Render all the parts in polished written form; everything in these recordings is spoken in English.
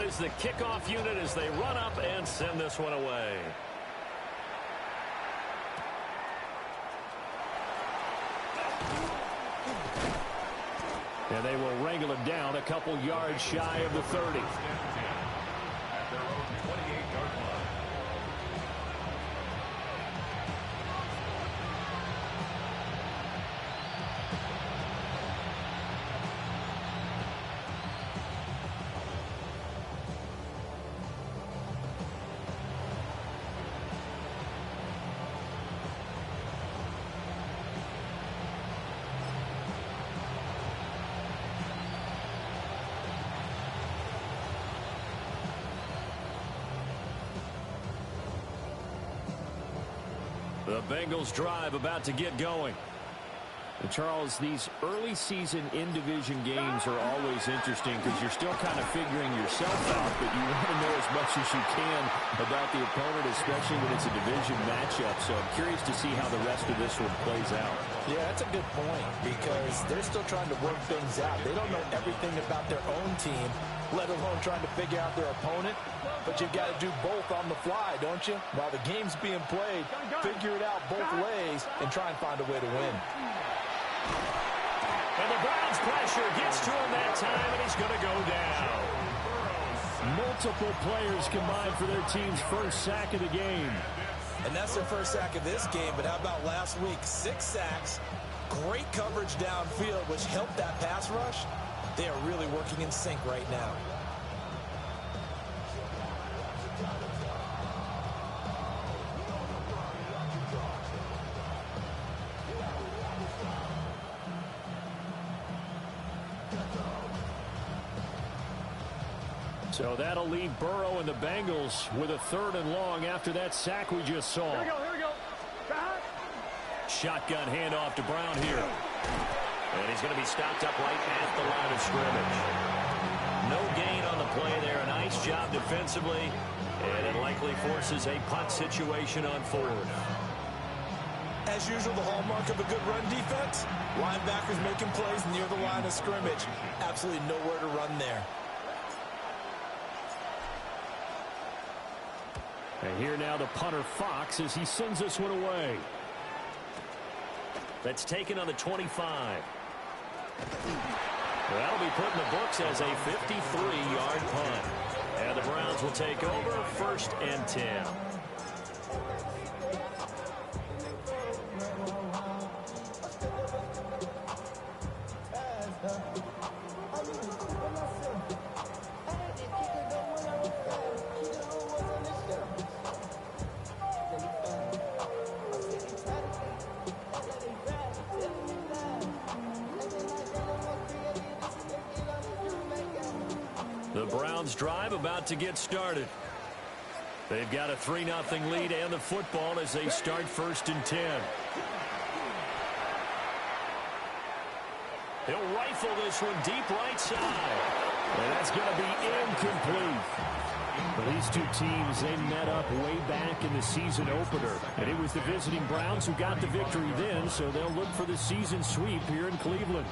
is the kickoff unit as they run up and send this one away. And they will wrangle him down a couple yards shy of the 30. At their own 28-yard line. The Bengals drive about to get going. And Charles, these early season in-division games are always interesting because you're still kind of figuring yourself out, but you want to know as much as you can about the opponent, especially when it's a division matchup. So I'm curious to see how the rest of this one plays out. Yeah, that's a good point because they're still trying to work things out. They don't know everything about their own team, let alone trying to figure out their opponent. But you've got to do both on the fly, don't you? While the game's being played, figure it out both ways and try and find a way to win. And the Browns pressure gets to him that time, and he's going to go down. Multiple players combined for their team's first sack of the game. And that's their first sack of this game, but how about last week? 6 sacks, great coverage downfield, which helped that pass rush. They are really working in sync right now. So that'll leave Burrow and the Bengals with a 3rd and long after that sack we just saw. Here we go. Shotgun handoff to Brown here. And he's going to be stopped up right at the line of scrimmage. No gain on the play there. A nice job defensively. And it likely forces a punt situation on 4th. As usual, the hallmark of a good run defense, linebackers making plays near the line of scrimmage. Absolutely nowhere to run there. And here now the punter Fox as he sends this one away. That's taken on the 25. That'll be put in the books as a 53-yard punt. And the Browns will take over 1st and 10. The Browns drive about to get started. They've got a 3-0 lead and the football as they start 1st and 10. He'll rifle this one deep right side. And that's going to be incomplete. Well, these two teams, they met up way back in the season opener. And it was the visiting Browns who got the victory then, so they'll look for the season sweep here in Cleveland.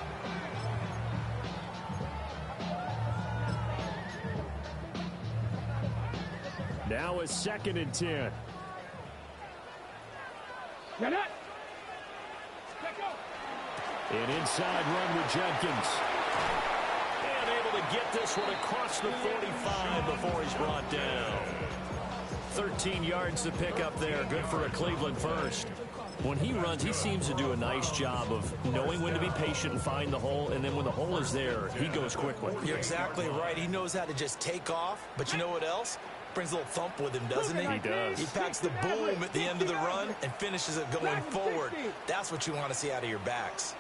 Now a 2nd and 10. An inside run with Jenkins. And able to get this one across the 45 before he's brought down. 13 yards to pick up there. Good for a Cleveland first. When he runs, he seems to do a nice job of knowing when to be patient and find the hole, and then when the hole is there, he goes quickly. You're exactly right. He knows how to just take off, but you know what else? Brings a little thump with him, doesn't he? He does. He packs the boom at the end of the run and finishes it going forward. That's what you want to see out of your backs.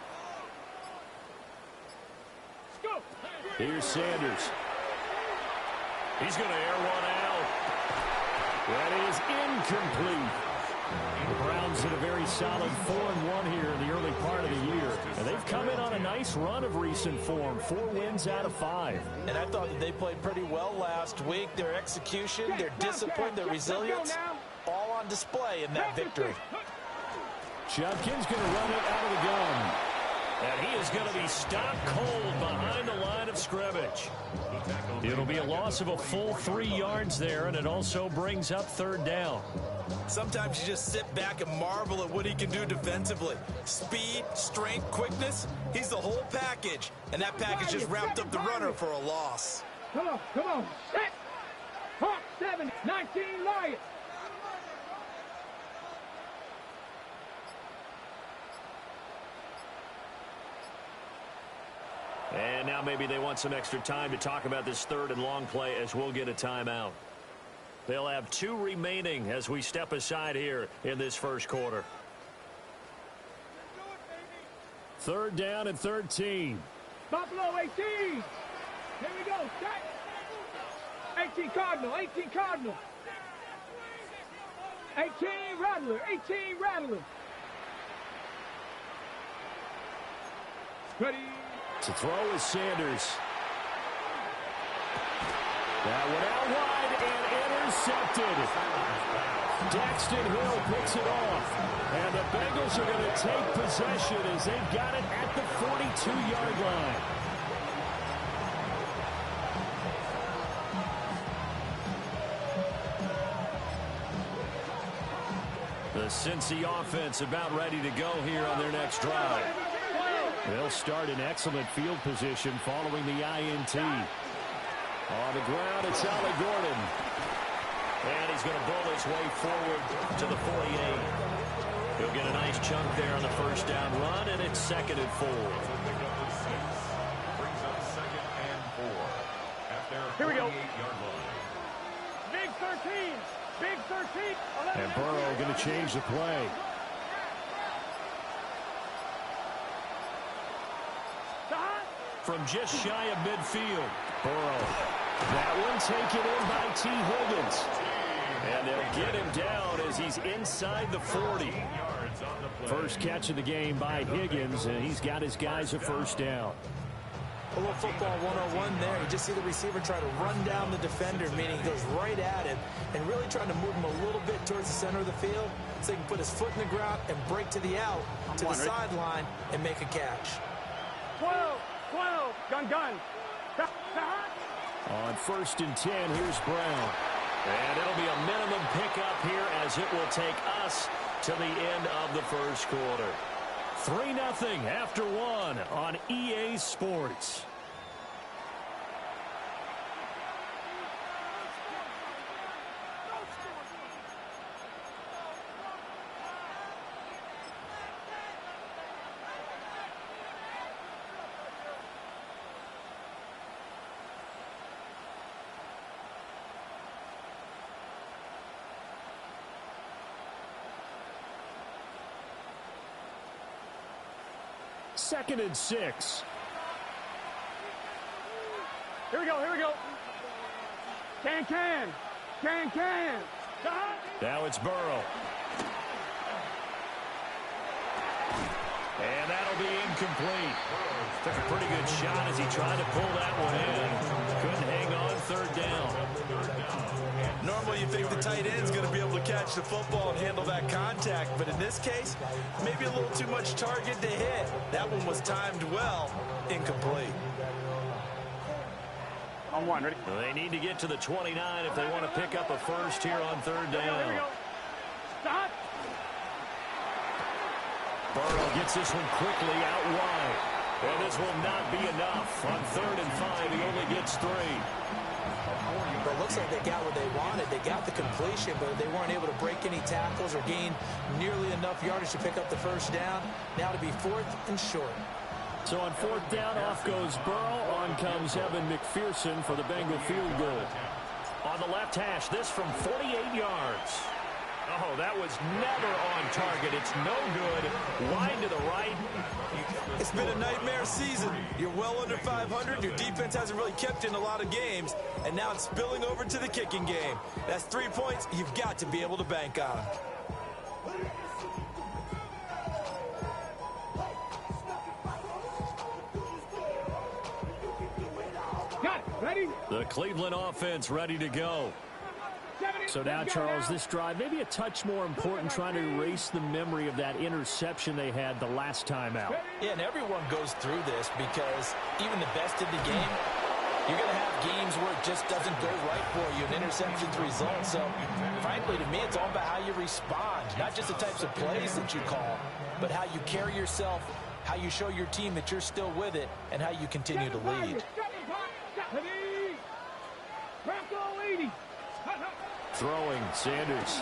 Here's Sanders. He's going to air one out. That is incomplete. The Browns in a very solid 4-1 here in the early part of the year. And they've come in on a nice run of recent form. 4 wins out of 5. And I thought that they played pretty well last week. Their execution, their discipline, their resilience, all on display in that victory. Judkins going to run it out of the gun. And he is going to be stopped cold behind the line of scrimmage. It'll be a loss of a full 3 yards there, and it also brings up third down. Sometimes you just sit back and marvel at what he can do defensively. Speed, strength, quickness, he's the whole package. And that package just wrapped up the runner for a loss. Come on, set. Hawk 7, 19, Lions. And now maybe they want some extra time to talk about this third and long play as we'll get a timeout. They'll have 2 remaining as we step aside here in this first quarter. Third down and 13. Buffalo 18. Here we go. Set. 18 Cardinal. 18 Cardinal. 18 Rattler. 18 Rattler. Ready. To throw is Sanders. That one out wide and intercepted. Daxton Hill picks it off. And the Bengals are going to take possession as they've got it at the 42-yard line. The Cincy offense about ready to go here on their next drive. They'll start in excellent field position following the INT. On the ground, it's Ali Gordon. And he's going to bull his way forward to the 48. He'll get a nice chunk there on the first down run, and it's 2nd and 4. Brings up 2nd and 4 at their 48-yard Here we go. line. Big 13. Big 13. And Burrow going to change the play. From just shy of midfield. Burrow. That one taken in by T. Higgins. And they'll get him down as he's inside the 40. First catch of the game by Higgins, and he's got his guys a first down. A little football 101 there. You just see the receiver try to run down the defender, meaning he goes right at him and really trying to move him a little bit towards the center of the field so he can put his foot in the ground and break to the out, to the sideline, and make a catch. 12. Gun. On 1st and 10, here's Brown. And it'll be a minimum pickup here as it will take us to the end of the first quarter. 3-0 after 1 on EA Sports. Second and 6. Here we go. Can. Now it's Burrow. And that'll be incomplete. Took a pretty good shot as he tried to pull that one in. Couldn't hang on, third down. Normally you think the tight end's going to be able to catch the football and handle that contact, but in this case, maybe a little too much target to hit. That one was timed well, incomplete. On 1, ready? Well, they need to get to the 29 if they want to pick up a first here on third Here we down. go. Stop. Burrow gets this one quickly out wide. And this will not be enough. On 3rd and 5, he only gets 3. But it looks like they got what they wanted. They got the completion, but they weren't able to break any tackles or gain nearly enough yardage to pick up the first down. Now to be 4th and short. So on 4th down, off goes Burrow. On comes Evan McPherson for the Bengal field goal. On the left hash, this from 48 yards. Oh, that was never on target. It's no good. Wide to the right. It's been a nightmare season. You're well under 500. Your defense hasn't really kept you in a lot of games. And now it's spilling over to the kicking game. That's 3 points you've got to be able to bank on. Got it. Ready? The Cleveland offense ready to go. 70 So now, Charles, this drive maybe a touch more important, trying to erase the memory of that interception they had the last time out. Yeah, and everyone goes through this because even the best in the game, you're going to have games where it just doesn't go right for you, and interceptions result. So, frankly, to me, it's all about how you respond, not just the types of plays that you call, but how you carry yourself, how you show your team that you're still with it, and how you continue to lead. Throwing, Sanders.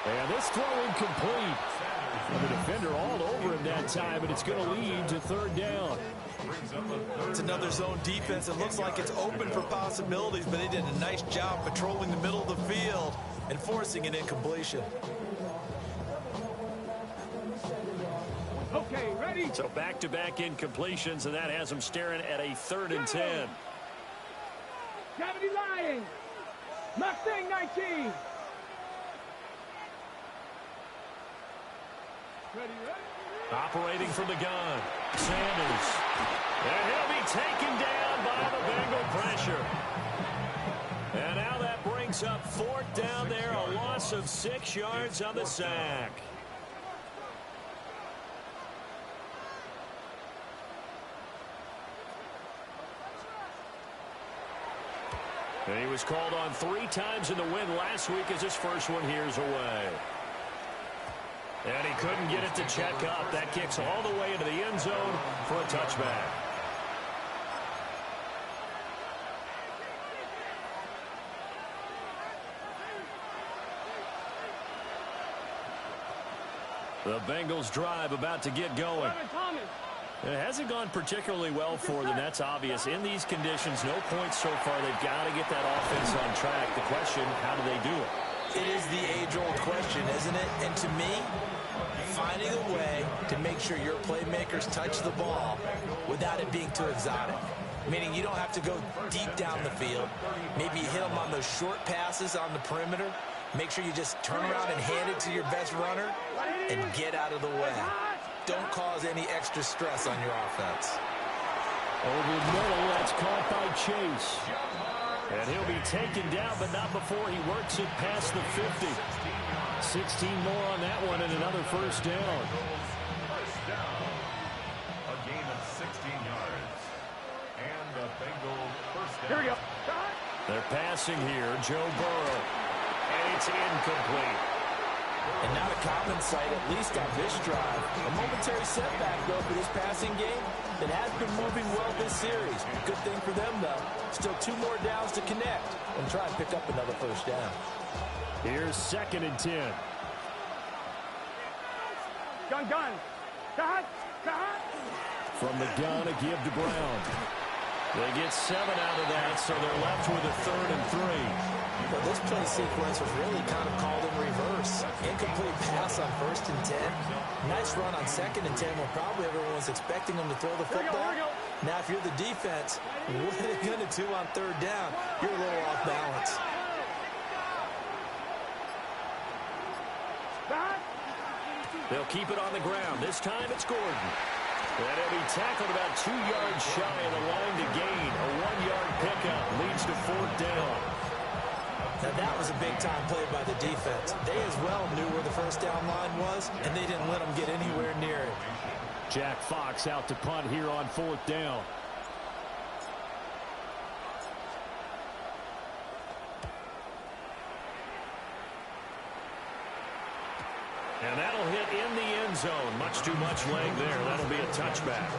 And this throw incomplete. And the defender all over him that time, and it's going to lead to third down. It's another zone defense. It looks like it's open for possibilities, but they did a nice job patrolling the middle of the field and forcing an incompletion. Okay, ready? So back-to-back incompletions, and that has them staring at a 3rd and 10. Gravity Lions. Mustang 19. Ready? Operating from the gun, Sanders. And he'll be taken down by the Bengal pressure. And now that brings up 4th down there, a loss of 6 yards on the sack. And he was called on 3 times in the win last week as his first one here's away. And he couldn't get it to check up. That kicks all the way into the end zone for a touchback. The Bengals drive about to get going. It hasn't gone particularly well for them. That's obvious. In these conditions, no points so far. They've got to get that offense on track. The question, how do they do it? It is the age-old question, isn't it? And to me, finding a way to make sure your playmakers touch the ball without it being too exotic. Meaning you don't have to go deep down the field. Maybe you hit them on those short passes on the perimeter. Make sure you just turn around and hand it to your best runner and get out of the way. Don't cause any extra stress on your offense. Over the middle, that's caught by Chase. And he'll be taken down, but not before he works it past the 50. 16 more on that one and another first down. First down. A gain of 16 yards. And the Bengals first down. Here we go. They're passing here, Joe Burrow. And it's incomplete. And not a common sight, at least on this drive. A momentary setback, though, for this passing game that has been moving well this series. Good thing for them, though. Still 2 more downs to connect and try and pick up another first down. Here's 2nd and 10. Gun. Cut. From the gun, a give to Brown. They get 7 out of that, so they're left with a 3rd and 3. Well, this play sequence was really kind of called in reverse. Incomplete pass on 1st and 10. Nice run on 2nd and 10 when probably everyone was expecting them to throw the football. Now, if you're the defense, what are they going to do on 3rd down? You're a little off balance. They'll keep it on the ground. This time it's Gordon. And he'll be tackled about 2 yards shy of the line to gain. A 1-yard pickup leads to 4th down. Now, that was a big-time play by the defense. They as well knew where the first down line was, and they didn't let them get anywhere near it. Jack Fox out to punt here on 4th down. And that'll hit in the end zone. Much too much leg there. That'll be a touchback.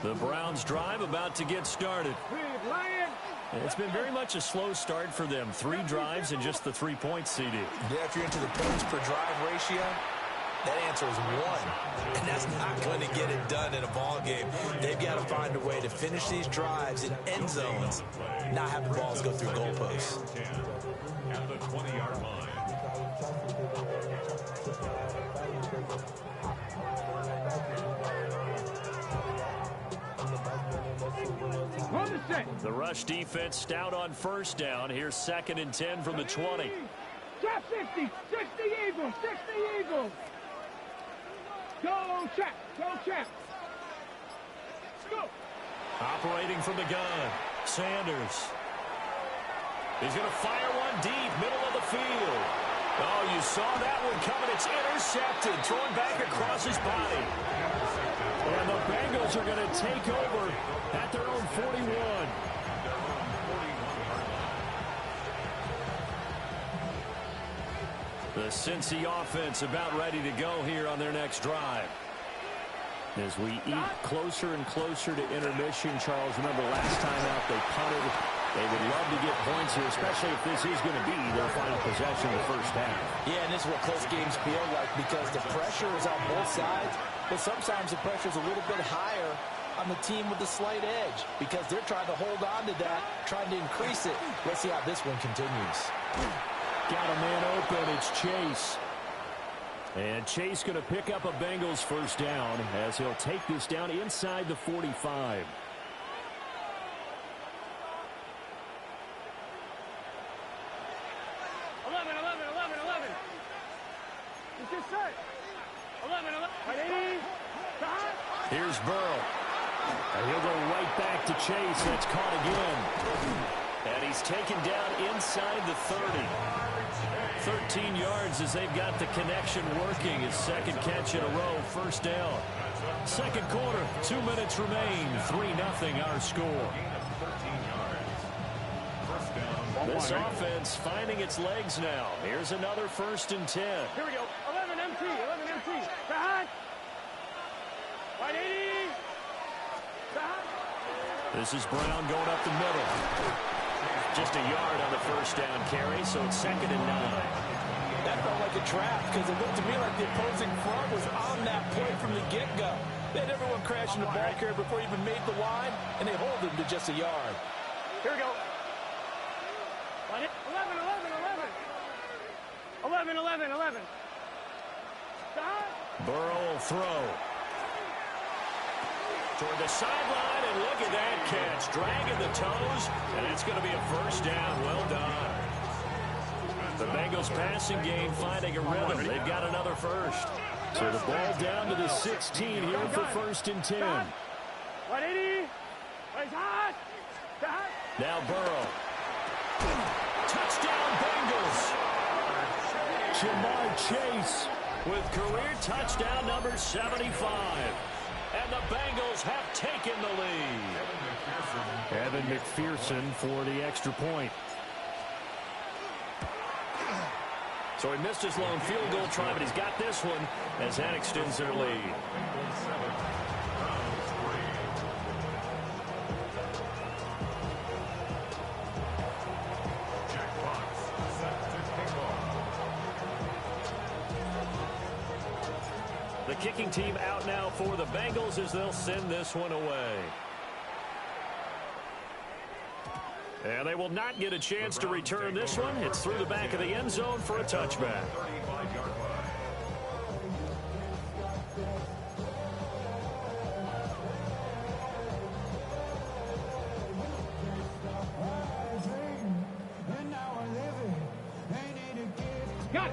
The Browns drive about to get started. And it's been very much a slow start for them. 3 drives and just the 3 points, CD. Yeah, if you're into the points per drive ratio, that answer is 1. And that's not going to get it done in a ball game. They've got to find a way to finish these drives in end zones, not have the balls go through goalposts. At the 20-yard line. The rush defense stout on first down. Here's 2nd and 10 from the 20. Trap 60. 60 Eagles. 60 Eagles. Go check. Go check. Go. Operating from the gun. Sanders. He's going to fire one deep, middle of the field. Oh, you saw that one coming. It's intercepted. Thrown back across his body. And the Bengals are going to take over at their own 41. The Cincy offense about ready to go here on their next drive. As we eat closer and closer to intermission, Charles, remember last time out they punted. They would love to get points here, especially if this is going to be their final possession of the first half. Yeah, and this is what close games feel like because the pressure is on both sides, but sometimes the pressure is a little bit higher on the team with the slight edge because they're trying to hold on to that, trying to increase it. Let's see how this one continues. Got a man open. It's Chase. And Chase going to pick up a Bengals first down as he'll take this down inside the 45. Here's Burrow. And he'll go right back to Chase. That's caught again. And he's taken down inside the 30. 13 yards as they've got the connection working. His second catch in a row. First down. Second quarter. 2 minutes remain. 3-0 our score. This offense finding its legs now. Here's another 1st and 10. Here we go. 11 MT. 11 MT. Back. 180. Back. This is Brown going up the middle. Just a yard on the first down carry, so it's 2nd and 9. That felt like a trap because it looked to me like the opposing front was on that play from the get-go. They had everyone crashing the ball carrier before he even made the line, and they hold him to just a yard. Here we go. 11. Stop. Burrow will throw. Toward the sideline, and look at that catch. Dragging the toes, and it's going to be a first down. Well done. The Bengals passing game finding a rhythm. They've got another first. So the ball down to the 16 here for 1st and 10. 180. Hot. Now Burrow. Touchdown Bengals. Jamar Chase with career touchdown number 75. And the Bengals have taken the lead. Evan McPherson for the extra point. So he missed his lone field goal try, but he's got this one as that extends their lead. The kicking team out now for the Bengals as they'll send this one away. And they will not get a chance to return this one. It's through the back of the end zone for a touchback.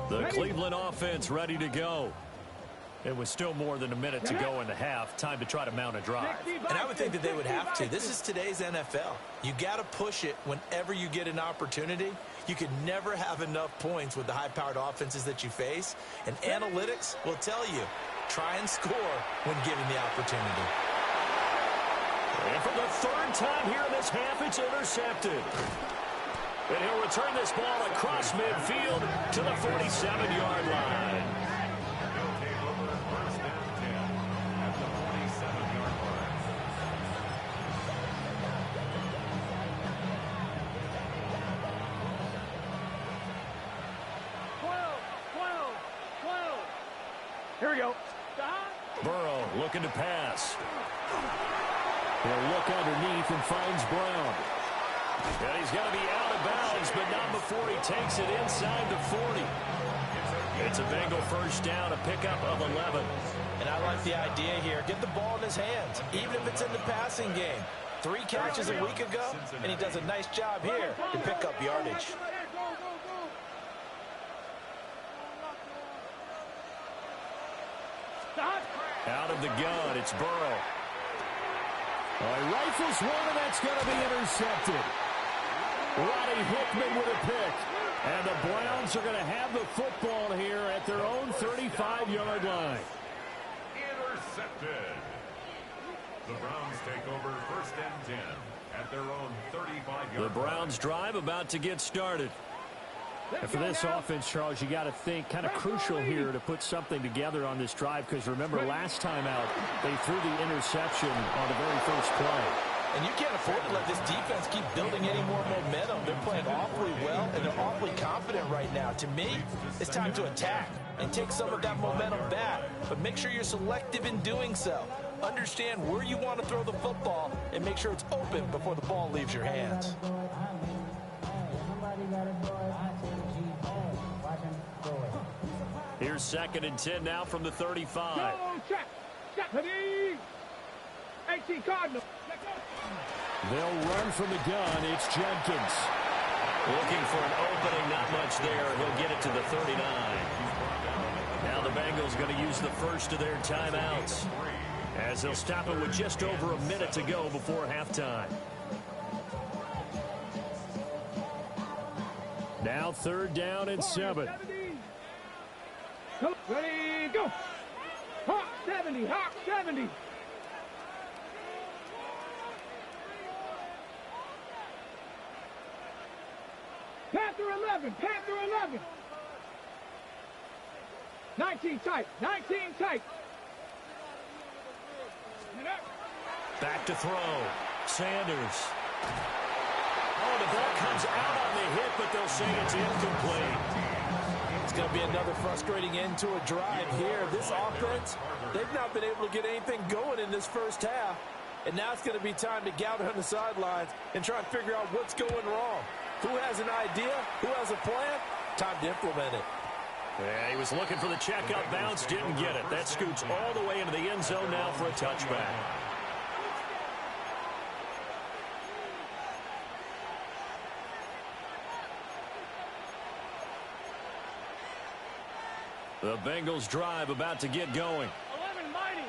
The Cleveland offense ready to go. It was still more than a minute to go in the half. Time to try to mount a drive. And I would think that they would have to. This is today's NFL. You got to push it whenever you get an opportunity. You could never have enough points with the high-powered offenses that you face. And analytics will tell you, try and score when given the opportunity. And for the third time here in this half, it's intercepted. And he'll return this ball across midfield to the 47-yard line. Here we go. Burrow looking to pass. He'll look underneath and finds Brown. And he's going to be out of bounds, but not before he takes it inside the 40. It's a Bengal first down, a pickup of 11. And I like the idea here. Get the ball in his hands, even if it's in the passing game. 3 catches a week ago, and he does a nice job here to pick up yardage. Out of the gun, it's Burrow. He rifles one, and that's going to be intercepted. Roddy Hickman with a pick. And the Browns are going to have the football here at their own 35-yard line. Intercepted. The Browns take over 1st and 10 at their own 35-yard line. The Browns drive about to get started. And for this offense, Charles, you got to think kind of crucial here to put something together on this drive, because remember last time out they threw the interception on the very first play. And you can't afford to let this defense keep building any more momentum. They're playing awfully well, and they're awfully confident right now. To me, it's time to attack and take some of that momentum back. But make sure you're selective in doing so. Understand where you want to throw the football and make sure it's open before the ball leaves your hands. Here's 2nd and 10 now from the 35. Go, check. Check. Ready. 18 Cardinal. They'll run from the gun. It's Jenkins. Looking for an opening, not much there. He'll get it to the 39. Now the Bengals going to use the first of their timeouts, as they'll stop it with just over a minute to go before halftime. Now 3rd down and 7. Ready, go. Hawk 70, Hawk 70. Panther 11, Panther 11. 19 tight, 19 tight. Back to throw. Sanders. Oh, the ball comes out on the hit, but they'll say it's incomplete. It's going to be another frustrating end to a drive here. This offense, they've not been able to get anything going in this first half. And now it's going to be time to gather on the sidelines and try and figure out what's going wrong. Who has an idea? Who has a plan? Time to implement it. Yeah, he was looking for the checkup bounce, didn't get it. That scoots all the way into the end zone now for a touchback. The Bengals drive about to get going.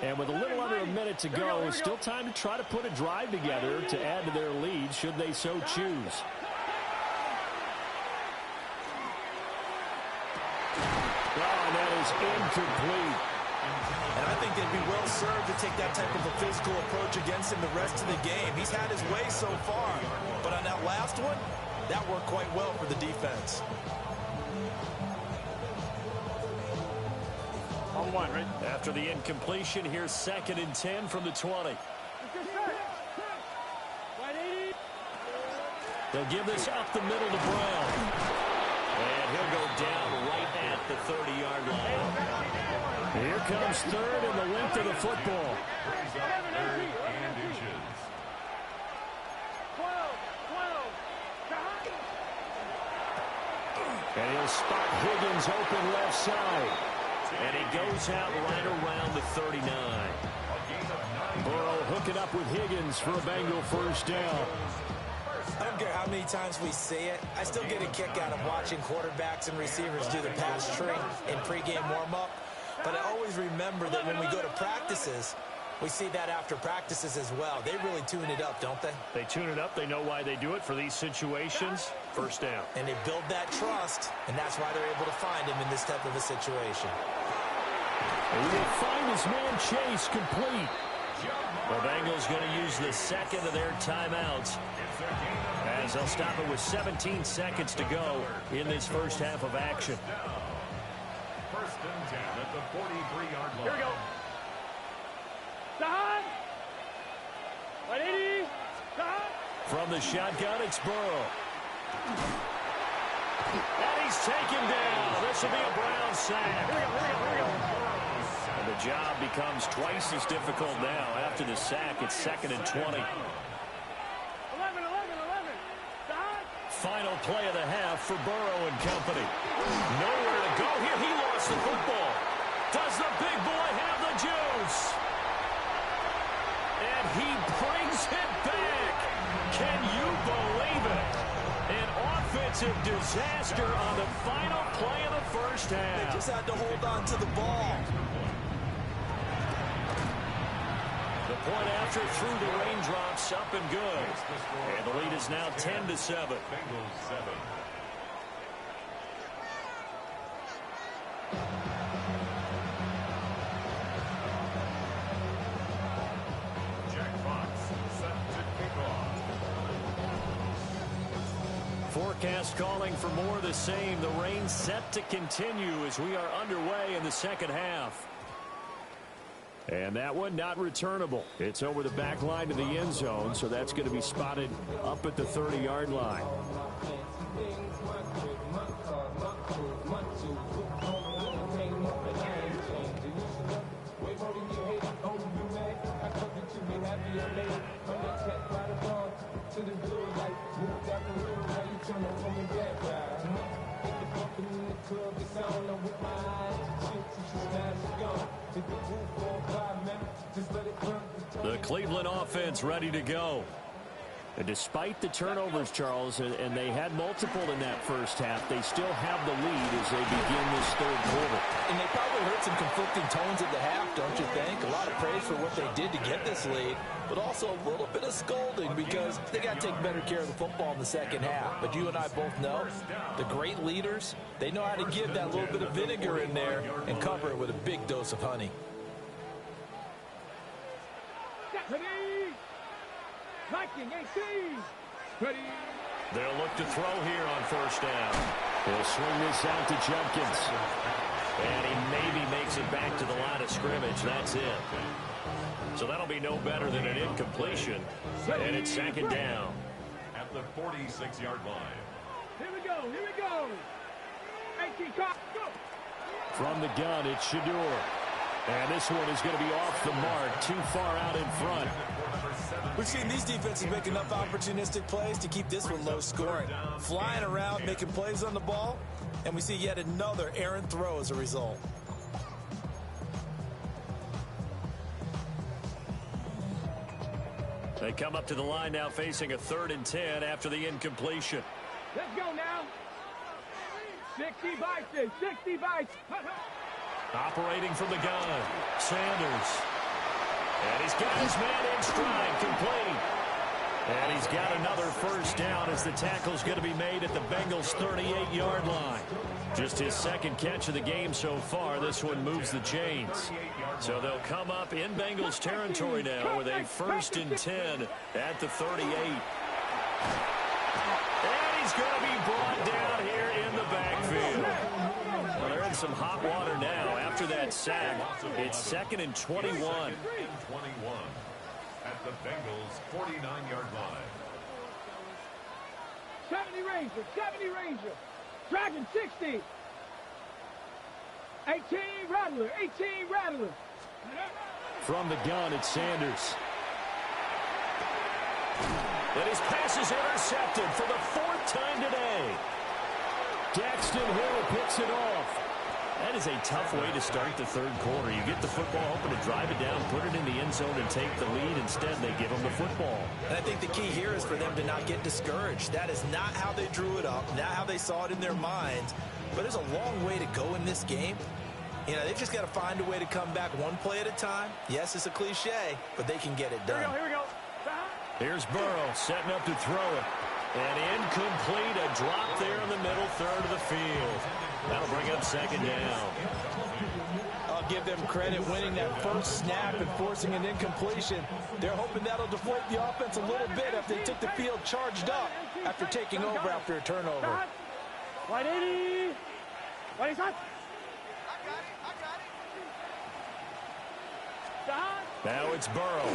And with a little under a minute to go, still time to try to put a drive together to add to their lead should they so choose. Oh, that is incomplete. And I think they'd be well served to take that type of a physical approach against him the rest of the game. He's had his way so far. But on that last one, that worked quite well for the defense. On one, right? After the incompletion, here's 2nd and 10 from the 20. They'll give this up the middle to Brown. And he'll go down right at the 30-yard line. Here comes 3rd and the length of the football. And he'll spot Higgins open left side. And he goes out right around the 39. Burrow hooking up with Higgins for a Bengal first down. I don't care how many times we say it, I still get a kick out of watching quarterbacks and receivers do the pass tree in pregame warm-up. But I always remember that when we go to practices, we see that after practices as well. They really tune it up, don't they? They tune it up. They know why they do it for these situations. First down. And they build that trust, and that's why they're able to find him in this type of a situation. And he will find his man Chase complete. The Bengals going to use the 2nd of their timeouts, as they'll stop it with 17 seconds to go in this first half of action. 1st and 10 at the 43-yard line. Here we go. Down. 180. Down. From the shotgun, it's Burrow. And he's taken down. This will be a Brown sack. Here we go. And the job becomes twice as difficult now. After the sack, it's 2nd and 20. 11. Down. Final play of the half for Burrow and company. Nowhere to go here. He lost the football. Does the big boy have the juice? And he brings it back. Can you believe it? An offensive disaster on the final play of the first half. They just had to hold on to the ball. The point after through the raindrops, up and good. And the lead is now 10-7. Bengals 7. Jack Fox set to kick off. Forecast calling for more of the same. The rain set to continue as we are underway in the second half. And that one not returnable. It's over the back line to the end zone, so that's going to be spotted up at the 30-yard line. The Cleveland offense ready to go. And despite the turnovers, Charles, and they had multiple in that first half, they still have the lead as they begin this third quarter. And they probably heard some conflicting tones at the half, don't you think? A lot of praise for what they did to get this lead, but also a little bit of scolding because they got to take better care of the football in the second half. But you and I both know the great leaders, they know how to give that little bit of vinegar in there and cover it with a big dose of honey. Ready? Viking 18. Ready? They'll look to throw here on first down. He'll swing this out to Judkins. And he maybe makes it back to the line of scrimmage. That's it. So that'll be no better than an incompletion. And it's second down. At the 46-yard line. Here we go. Here we go. 18 cop. Go. From the gun, it's Shedeur. And this one is going to be off the mark, too far out in front. We've seen these defenses make enough opportunistic plays to keep this one low scoring. Flying around, making plays on the ball, and we see yet another errant throw as a result. They come up to the line now facing a 3rd and 10 after the incompletion. Let's go now. 60 Vikings. 60 Vikings. Operating from the gun, Sanders. And he's got his man in stride, complete. And he's got another first down as the tackle's going to be made at the Bengals' 38-yard line. Just his second catch of the game so far. This one moves the chains. So they'll come up in Bengals territory now with a 1st and 10 at the 38. And he's going to be brought down here in the backfield. Well, they're in some hot water now after that sack. It's 2nd and 21. 21 at the Bengals' 49-yard line. 70 Ranger. 70 Ranger. Dragon 60. 18 Rattler. 18 Rattler. From the gun, it's Sanders. And his pass is intercepted for the 4th time today. Daxton Hill picks it off. That is a tough way to start the third quarter. You get the football, hoping to drive it down, put it in the end zone, and take the lead. Instead, they give them the football. And I think the key here is for them to not get discouraged. That is not how they drew it up, not how they saw it in their minds. But there's a long way to go in this game. You know, they've just got to find a way to come back one play at a time. Yes, it's a cliche, but they can get it done. Here we go. Here's Burrow setting up to throw it. And incomplete, a drop there in the middle third of the field. That'll bring up second down. I'll give them credit winning that first snap and forcing an incompletion. They're hoping that'll deflate the offense a little bit after they took the field charged up after taking over after a turnover. 180. What is that? Now it's Burrow.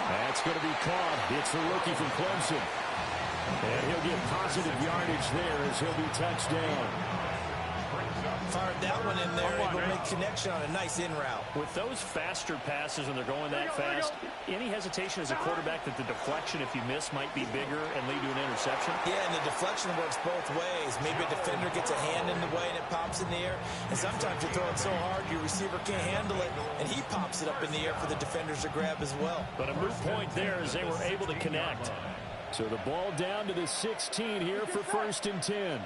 That's going to be caught. It's the rookie from Clemson. And he'll get positive yardage there as he'll be touched down. Fired that one in there, able to make connection on a nice in route. With those faster passes and they're going that fast, any hesitation as a quarterback that the deflection, if you miss, might be bigger and lead to an interception? Yeah, and the deflection works both ways. Maybe a defender gets a hand in the way and it pops in the air. And sometimes you throw it so hard your receiver can't handle it, and he pops it up in the air for the defenders to grab as well. But a moot point there as they were able to connect. So the ball down to the 16 here for 1st and 10.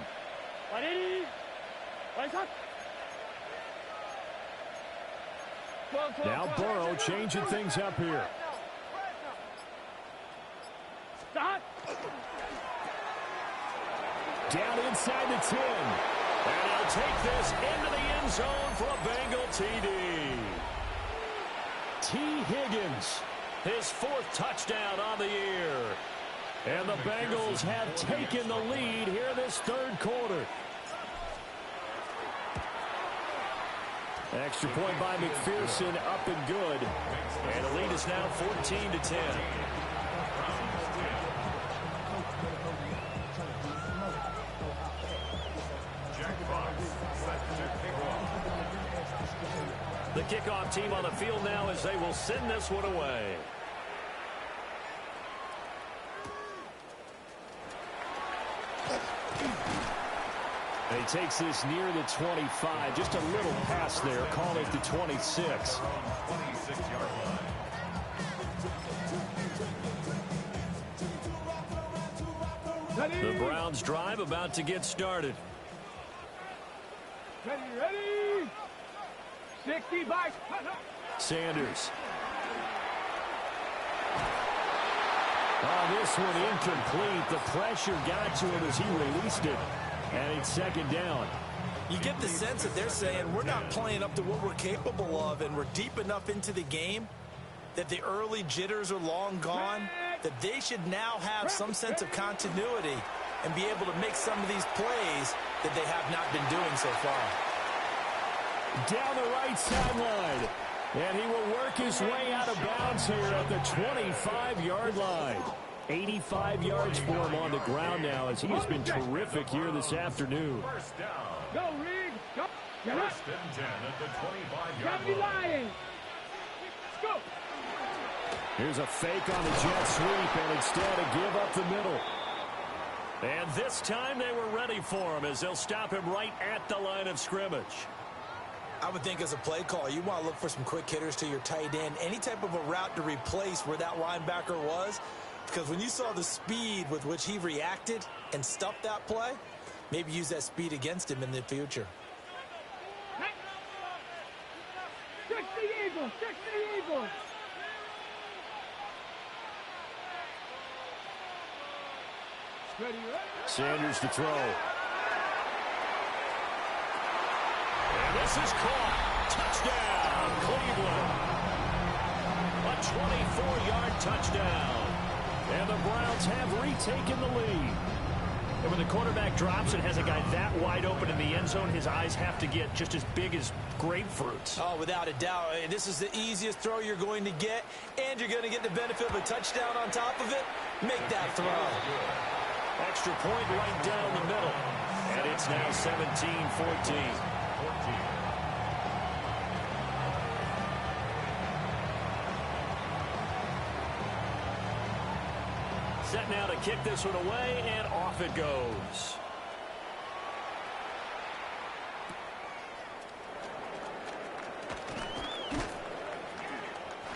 Now Burrow changing things up here. Down inside the 10. And he'll take this into the end zone for a Bengal TD. T. Higgins, his 4th touchdown on the year. And the Bengals have taken the lead here this 3rd quarter. Extra point by McPherson, up and good. And the lead is now 14-10. The kickoff team on the field now as they will send this one away. He takes this near the 25. Just a little pass there. Call it the 26. The Browns drive about to get started. Ready. 60 by Sanders. Oh, this one incomplete. The pressure got to him as he released it. And it's 2nd down. You get the sense that they're saying we're not playing up to what we're capable of, and we're deep enough into the game that the early jitters are long gone, that they should now have some sense of continuity and be able to make some of these plays that they have not been doing so far. Down the right sideline. And he will work his way out of bounds here at the 25-yard line. 85 yards for him on the ground now as he has been terrific here this afternoon. Go, Reed. Go. 1st and 10 at the 25-yard line. Go. Here's a fake on the jet sweep, and instead a give up the middle. And this time they were ready for him as they'll stop him right at the line of scrimmage. I would think as a play caller, you want to look for some quick hitters to your tight end. Any type of a route to replace where that linebacker was. Because when you saw the speed with which he reacted and stuffed that play, maybe use that speed against him in the future. Check the Eagles. Check the Eagles. Ready. Sanders to throw. And this is caught. Touchdown, Cleveland. A 24-yard touchdown. And the Browns have retaken the lead. And when the quarterback drops and has a guy that wide open in the end zone, his eyes have to get just as big as grapefruits. Oh, without a doubt. This is the easiest throw you're going to get, and you're going to get the benefit of a touchdown on top of it. Make that throw. Extra point right down the middle. And it's now 17-14. Set now to kick this one away, and off it goes.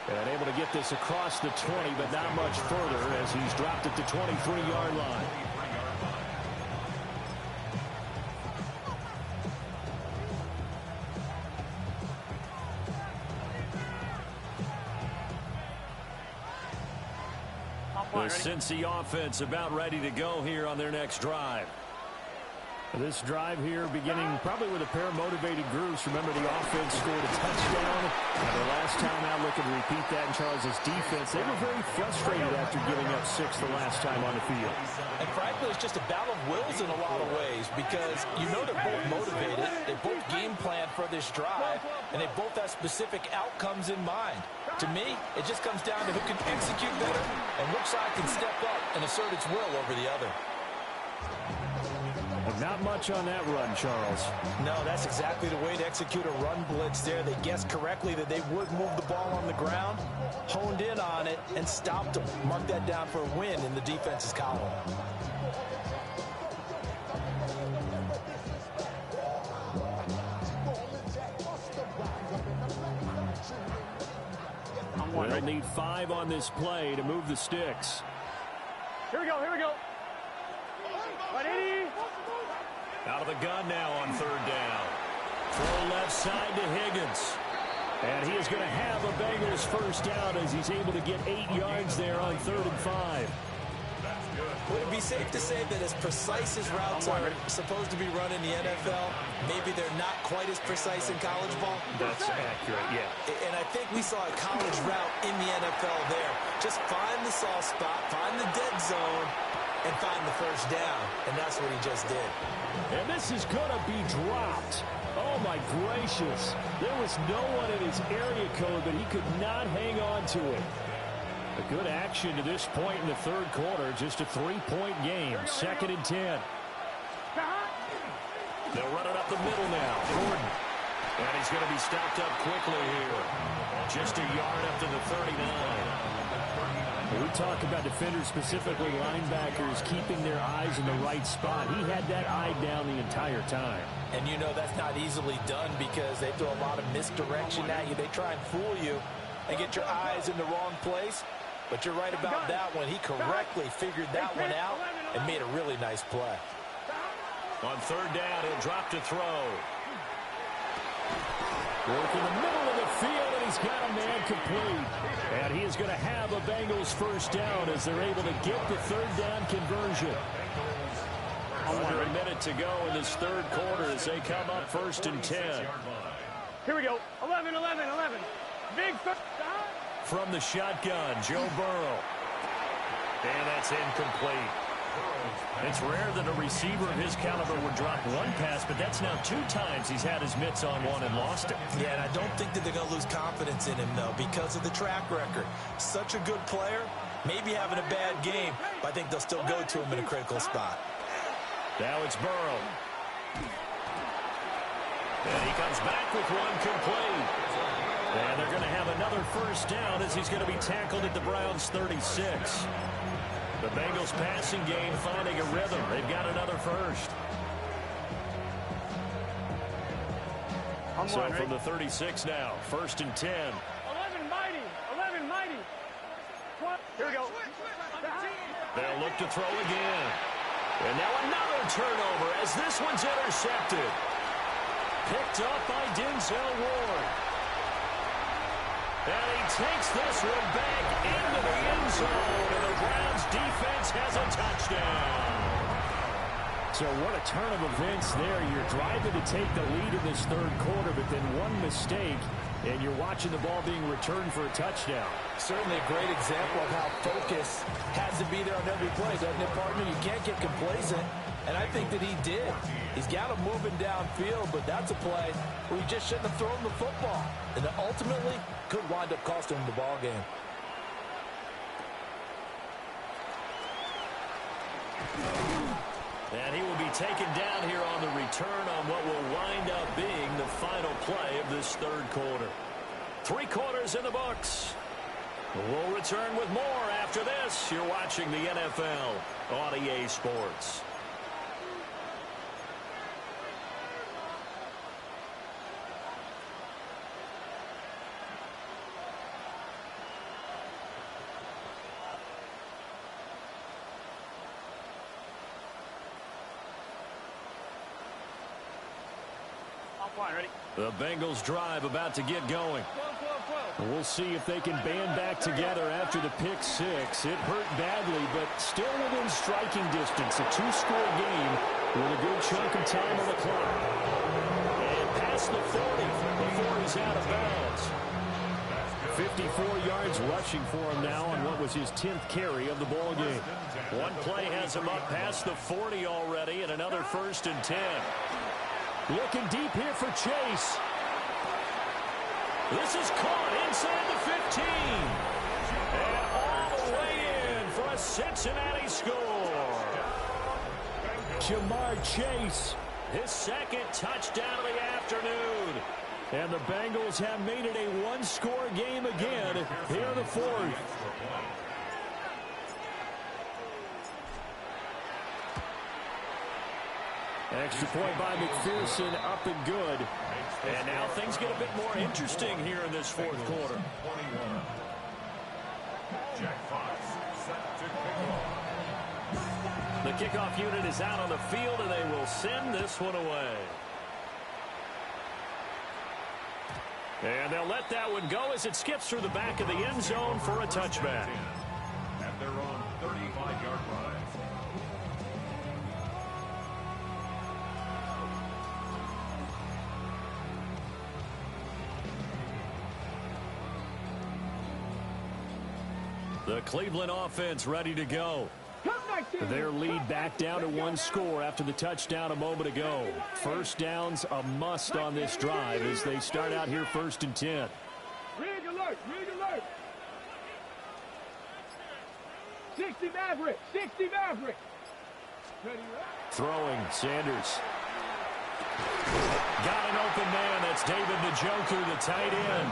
And able to get this across the 20, but not much further as he's dropped at the 23-yard line. The Cincy offense about ready to go here on their next drive. This drive here beginning probably with a pair of motivated groups. Remember, the offense scored a touchdown. And their last time out looking to repeat that in Charles' defense. They were very frustrated after giving up 6 the last time on the field. And frankly, it's just a battle of wills in a lot of ways because you know they're both motivated. They both game plan for this drive, and they both have specific outcomes in mind. To me, it just comes down to who can execute better and which side can step up and assert its will over the other. The Not much on that run, Charles. No, that's exactly the way to execute a run blitz there. They guessed correctly that they would move the ball on the ground, honed in on it, and stopped them. Mark that down for a win in the defense's column. They'll need 5 on this play to move the sticks. Here we go, here we go. 180. Out of the gun now on third down. Throw left side to Higgins. And he is going to have a Bengals first down as he's able to get 8 yards there on 3rd and 5. Would it be safe to say that as precise as routes are supposed to be run in the NFL, maybe they're not quite as precise in college ball? That's accurate, yeah. And I think we saw a college route in the NFL there. Just find the soft spot, find the dead zone, and find the first down. And that's what he just did. And this is going to be dropped. Oh, my gracious. There was no one in his area code, but he could not hang on to it. A good action to this point in the 3rd quarter. Just a 3-point game. 2nd and 10. They'll run it up the middle now. Gordon. And he's going to be stopped up quickly here. Just a yard up to the 39. We talk about defenders, specifically linebackers, keeping their eyes in the right spot. He had that eye down the entire time. And you know that's not easily done because they throw a lot of misdirection at you. They try and fool you and get your eyes in the wrong place. But you're right about that one. He correctly figured that one out and made a really nice play. On 3rd down, he'll drop to throw. Work in the middle of the field, and he's got a man complete. And he is going to have a Bengals first down as they're able to get the 3rd down conversion. Under a minute to go in this 3rd quarter as they come up 1st and 10. Here we go. 11, 11, 11. Big first down. From the shotgun, Joe Burrow. And that's incomplete. It's rare that a receiver of his caliber would drop one pass, but that's now 2 times he's had his mitts on one and lost it. Yeah, and I don't think that they're going to lose confidence in him, though, because of the track record. Such a good player, maybe having a bad game, but I think they'll still go to him in a critical spot. Now it's Burrow. And he comes back with one complete. And they're going to have another first down as he's going to be tackled at the Browns' 36. The Bengals passing game finding a rhythm. They've got another first. So from the 36 now, 1st and 10. 11 mighty. 11 mighty. Here we go. They'll look to throw again. And now another turnover as this one's intercepted. Picked up by Denzel Ward. And he takes this one back into the end zone. And the Browns defense has a touchdown. So what a turn of events there. You're driving to take the lead in this 3rd quarter, but then one mistake, and you're watching the ball being returned for a touchdown. Certainly a great example of how focus has to be there on every play, doesn't it, partner? You can't get complacent, and I think that he did. He's got him moving downfield, but that's a play where you just shouldn't have thrown the football. And ultimately could wind up costing him the ball game. And he will be taken down here on the return on what will wind up being the final play of this 3rd quarter. 3 quarters in the books. We'll return with more after this. You're watching the NFL on EA Sports. Ready? The Bengals drive about to get going. 12. We'll see if they can band back together after the pick 6. It hurt badly, but still within striking distance. A 2-score game with a good chunk of time on the clock. And past the 40 before he's out of bounds. 54 yards rushing for him now on what was his 10th carry of the ball game. One play has him up past the 40 already, and another 1st and 10. Looking deep here for Chase. This is caught inside the 15. And all the way in for a Cincinnati score. Jamar Chase. His second touchdown of the afternoon. And the Bengals have made it a one-score game again here in the fourth. Extra point by McPherson, up and good. And now things get a bit more interesting here in this fourth quarter. 21. Jack Fox set to kick off. The kickoff unit is out on the field, and they will send this one away. And they'll let that one go as it skips through the back of the end zone for a touchback. At their own 35-yard line. The Cleveland offense ready to go. Their lead back down to one score after the touchdown a moment ago. First down's a must on this drive as they start out here 1st and 10. Rig alert, rig alert. 60 Maverick, 60 Maverick. Throwing, Sanders. Got an open man. That's David Njoku, the tight end.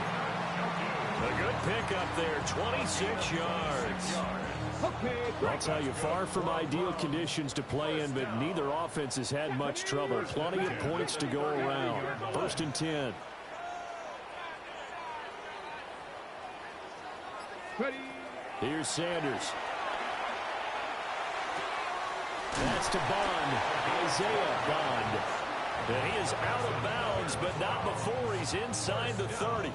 A good pickup there, 26 yards. I'll tell you, far from ideal conditions to play in, but neither offense has had much trouble. Plenty of points to go around. 1st and 10. Here's Sanders. That's to Bond. Isaiah Bond. And he is out of bounds, but not before he's inside the 30.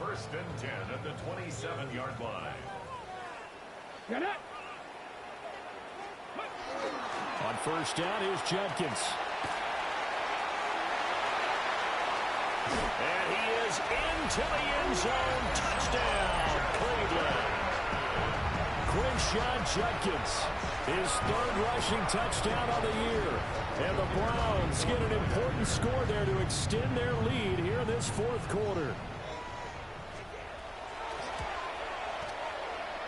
1st and 10 at the 27-yard line. Get it. On 1st down, here's Judkins. And he is into the end zone. Touchdown, Cleveland. Quinshon Judkins, his 3rd rushing touchdown of the year. And the Browns get an important score there to extend their lead here in this 4th quarter.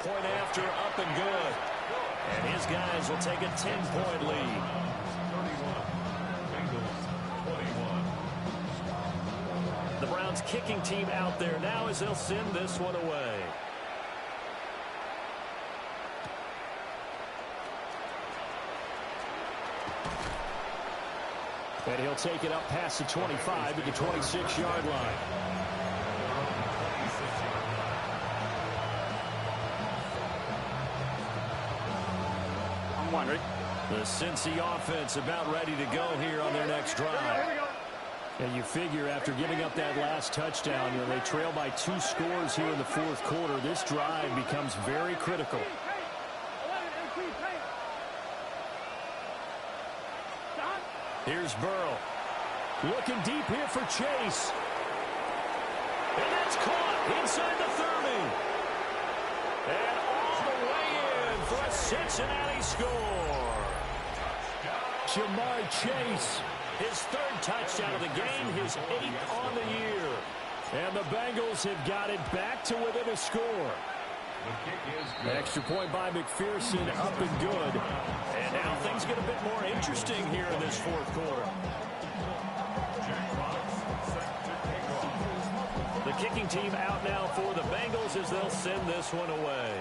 Point after, up and good. And his guys will take a 10-point lead. 31. Bengals 21. The Browns kicking team out there now as they'll send this one away. And he'll take it up past the 25 to the 26-yard line. The Cincy offense about ready to go here on their next drive. And you figure after giving up that last touchdown, they trail by 2 scores here in the 4th quarter. This drive becomes very critical. Here's Burrow. Looking deep here for Chase. And that's caught inside the 30. And all the way in for a Cincinnati score. Jamar Chase. His 3rd touchdown of the game, his 8th on the year. And the Bengals have got it back to within a score. Extra point by McPherson, up and good. And now things get a bit more interesting here in this 4th quarter. The kicking team out now for the Bengals as they'll send this one away.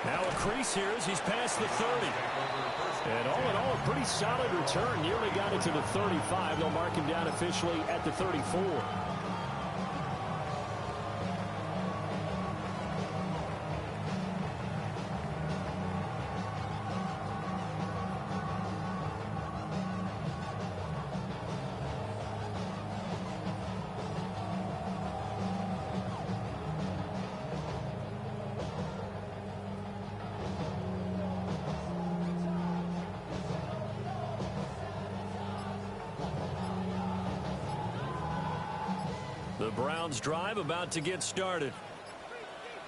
Now a crease here as he's past the 30. And all in all, a pretty solid return. Nearly got it to the 35. They'll mark him down officially at the 34. The Browns drive about to get started.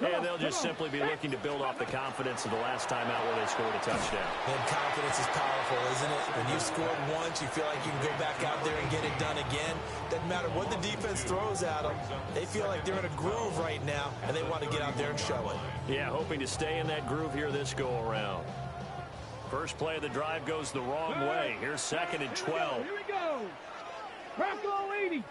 And they'll just simply be looking to build off the confidence of the last time out where they scored a touchdown. And confidence is powerful, isn't it? When you've scored once, you feel like you can go back out there and get it done again. Doesn't matter what the defense throws at them. They feel like they're in a groove right now, and they want to get out there and show it. Yeah, hoping to stay in that groove here this go-around. First play of the drive goes the wrong way. Here's 2nd and 12. Here we go. Bronco 80.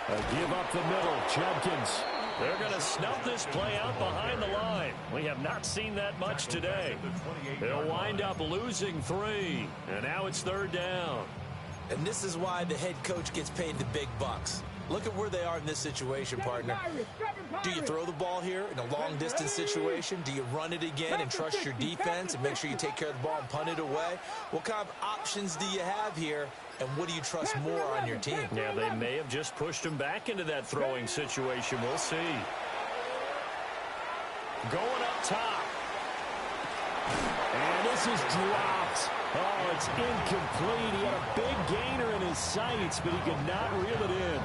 A give up the middle. Judkins. They're going to snuff this play out behind the line. We have not seen that much today. They'll wind up losing 3. And now it's 3rd down. And this is why the head coach gets paid the big bucks. Look at where they are in this situation, partner. Do you throw the ball here in a long-distance situation? Do you run it again and trust your defense and make sure you take care of the ball and punt it away? What kind of options do you have here, and what do you trust more on your team? Yeah, they may have just pushed him back into that throwing situation. We'll see. Going up top. And this is dropped. Oh, it's incomplete. He had a big gainer in his sights, but he could not reel it in.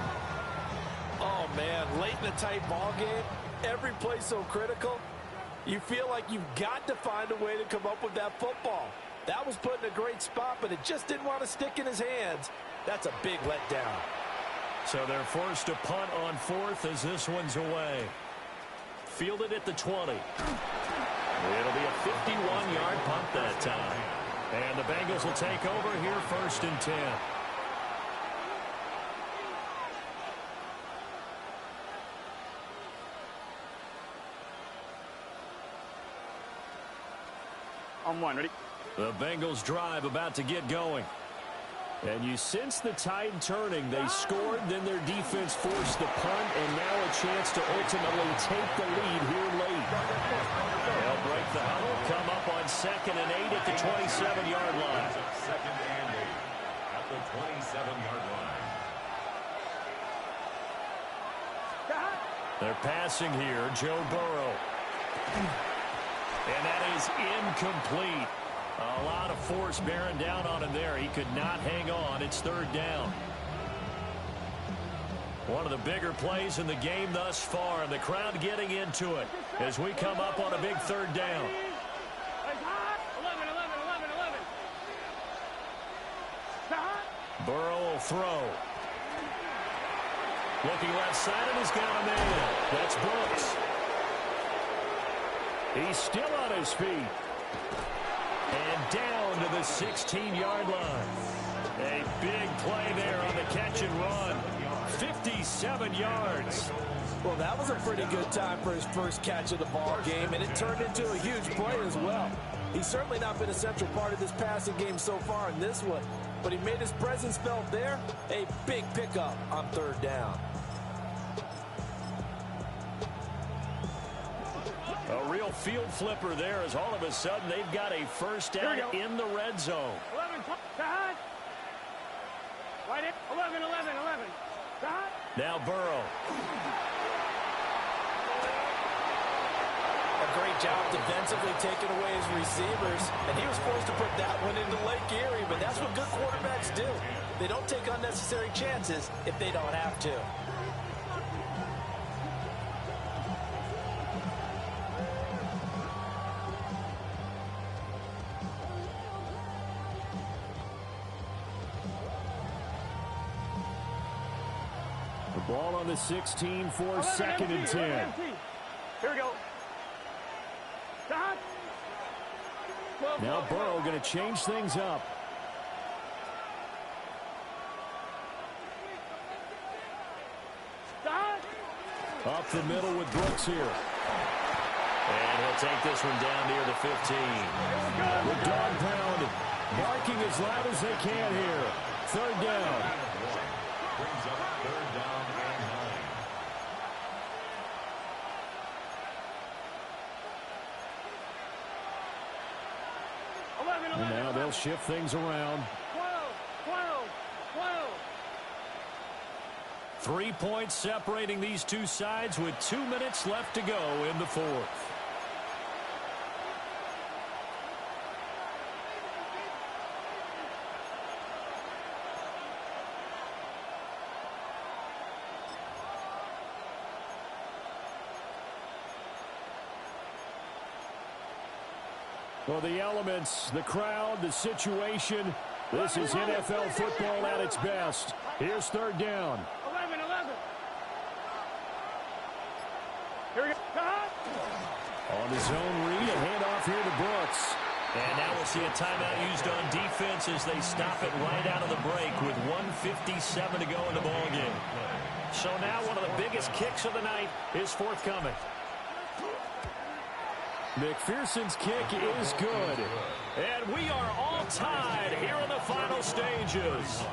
Oh, man, late in a tight ball game, every play so critical, you feel like you've got to find a way to come up with that football. That was put in a great spot, but it just didn't want to stick in his hands. That's a big letdown. So they're forced to punt on 4th as this one's away. Fielded at the 20. It'll be a 51-yard punt that time. And the Bengals will take over here 1st and 10. On 1, ready? The Bengals drive about to get going. And you sense the tide turning. They scored, then their defense forced the punt, and now a chance to ultimately take the lead here late. They'll break the huddle, come up on 2nd and 8 at the 27-yard line. 2nd and 8 at the 27-yard line. They're passing here, Joe Burrow. And that is incomplete. A lot of force bearing down on him there. He could not hang on. It's 3rd down. One of the bigger plays in the game thus far, and the crowd getting into it as we come up on a big 3rd down. 11, 11, 11, 11. Burrow will throw. Looking left side, and he's got a man. That's Brooks. He's still on his feet. And down to the 16-yard line. A big play there on the catch and run. 57 yards. Well, that was a pretty good time for his first catch of the ball game, and it turned into a huge play as well. He's certainly not been a central part of this passing game so far in this one, but he made his presence felt there. A big pickup on 3rd down. A real field flipper there as all of a sudden they've got a first down in the red zone. 11, right in, 11, 11, 11. Now Burrow. A great job defensively taking away his receivers, and he was forced to put that one into Lake Erie, but that's what good quarterbacks do. They don't take unnecessary chances if they don't have to. Ball on the 16 for 2nd and 10. Here we go. Now Burrow going to change things up. Up the middle with Brooks here. And he'll take this one down near the 15. The dog pound barking as loud as they can here. 3rd down. Brings up 3rd down and 9. 11, And now they'll shift things around. 12. 3 points separating these two sides with 2 minutes left to go in the 4th. Well, the elements, the crowd, the situation, this is NFL football at its best. Here's third down. 11. Here we go. On his own read, a handoff here to Brooks. And now we'll see a timeout used on defense as they stop it right out of the break with 1:57 to go in the ballgame. So now one of the biggest kicks of the night is forthcoming. McPherson's kick is good. And we are all tied here in the final stages.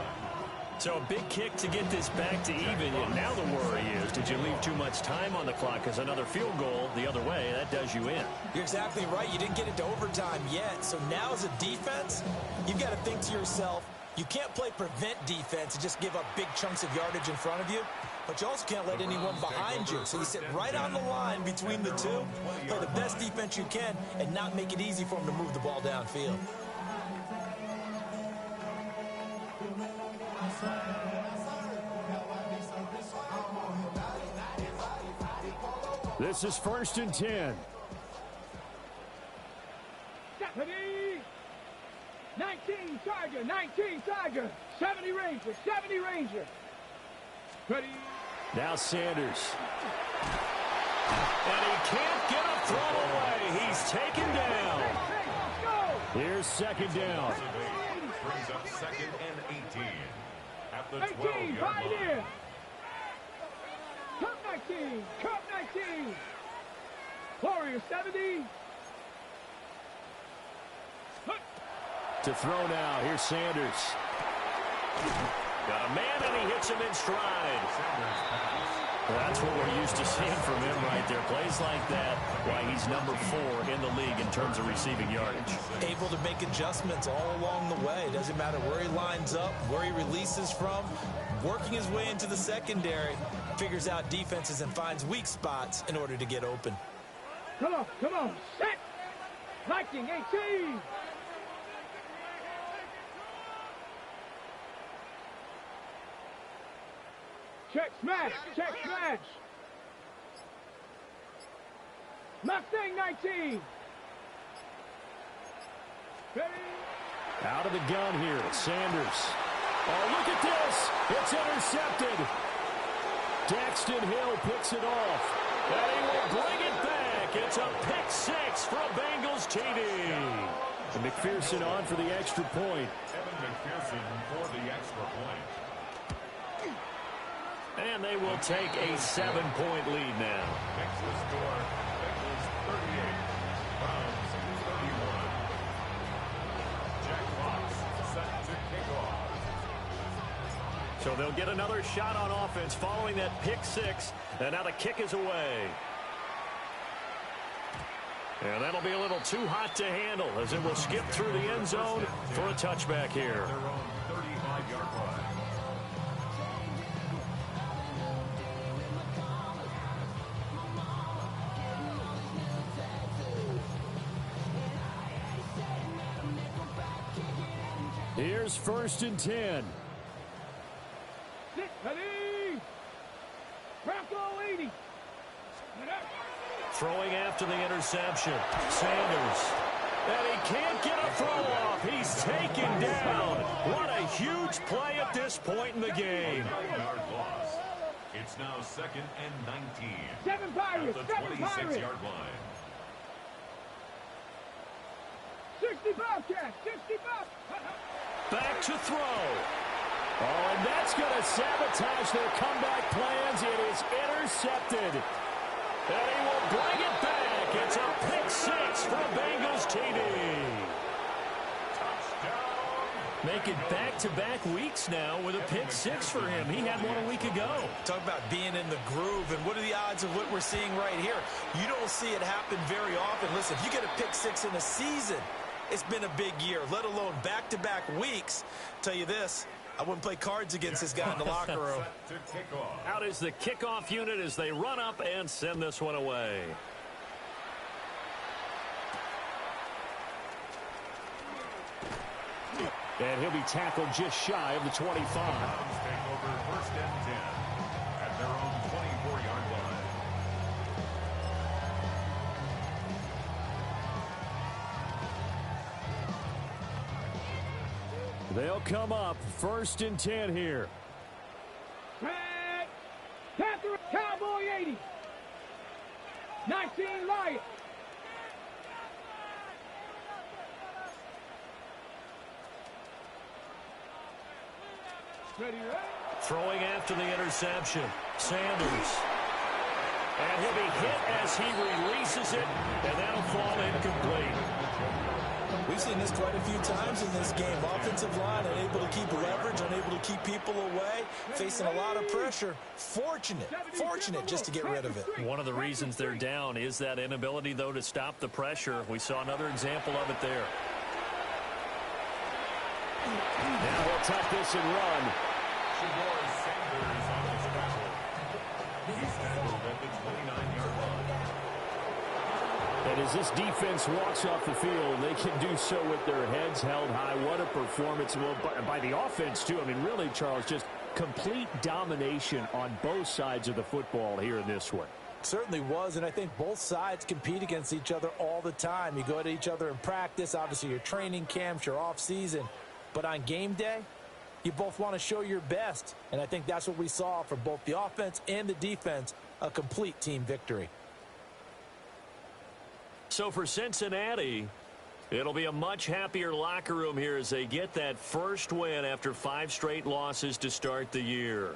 So a big kick to get this back to even. And now the worry is, did you leave too much time on the clock? Because another field goal the other way, that does you in. You're exactly right. You didn't get into overtime yet. So now as a defense, you've got to think to yourself, you can't play prevent defense and just give up big chunks of yardage in front of you. But you also can't let anyone behind you. So you sit right on the line between the two, play the best defense you can, and not make it easy for them to move the ball downfield. This is 1st and 10. Stephanie! 19 Tiger. 70 Ranger. Ready? Now Sanders. And he can't get a throw away. He's taken down. Let's go! Here's second down. Brings up 2nd and 18 at the 18, 12-yard right line. here. Cup 19. Warrior 70. To throw now. Here's Sanders. Got a man, and he hits him in stride. Well, that's what we're used to seeing from him right there. Plays like that, why he's number 4 in the league in terms of receiving yardage. Able to make adjustments all along the way. Doesn't matter where he lines up, where he releases from. Working his way into the secondary, figures out defenses and finds weak spots in order to get open. Come on. Set. Viking 18. Check smash. Mustang 19. Ready? Out of the gun here. Sanders. Oh, look at this. It's intercepted. Daxton Hill picks it off. And he will bring it back. It's a pick 6 for a Bengals TD. And McPherson on for the extra point. Evan McPherson for the extra point. And they will take a 7-point lead now. Makes the score. Bengals 38. Browns 31. Jack Fox set to kick off. So they'll get another shot on offense following that pick 6. And now the kick is away. And that'll be a little too hot to handle as it will skip through the end zone for a touchback here. Their own 35-yard line. Here's 1st and 10. Sit, ready. Bronco 80. Throwing after the interception. Sanders. And he can't get a throw off. He's taken down. What a huge play at this point in the game. 9-yard loss. It's now 2nd and 19. 7 Pirates. At the 26-yard line. 60 Bobcats. 60 Bobcats. Back to throw. Oh, and that's going to sabotage their comeback plans. It is intercepted. And he will bring it back. It's a pick 6 for a Bengals TD. Make it back-to-back weeks now with a pick 6 for him. He had one a week ago. Talk about being in the groove, and what are the odds of what we're seeing right here? You don't see it happen very often. Listen, if you get a pick 6 in a season, it's been a big year, let alone back-to-back weeks. Tell you this, I wouldn't play cards against this guy in the locker room. To kick off. Out is the kickoff unit as they run up and send this one away. And he'll be tackled just shy of the 25. Browns take over 1st and 10 at their own 24-yard line. They'll come up 1st and 10 here. Panther, Cowboy 80. 19 Lion. Ready, right? Throwing after the interception. Sanders. And he'll be hit as he releases it, and that'll fall incomplete. We've seen this quite a few times in this game. Offensive line unable to keep leverage, unable to keep people away, facing a lot of pressure. Fortunate just to get rid of it. One of the reasons they're down is that inability, though, to stop the pressure. We saw another example of it there. Now he'll tuck this and run. Shedeur Sanders on the tackle. He's tackled at the 29-yard line. And as this defense walks off the field, they can do so with their heads held high. What a performance by the offense, too. I mean, really, Charles, just complete domination on both sides of the football here in this one. Certainly was, and I think both sides compete against each other all the time. You go to each other in practice, obviously your training camps, your off-season. But on game day, you both want to show your best. And I think that's what we saw from both the offense and the defense, a complete team victory. So for Cincinnati, it'll be a much happier locker room here as they get that first win after 5 straight losses to start the year.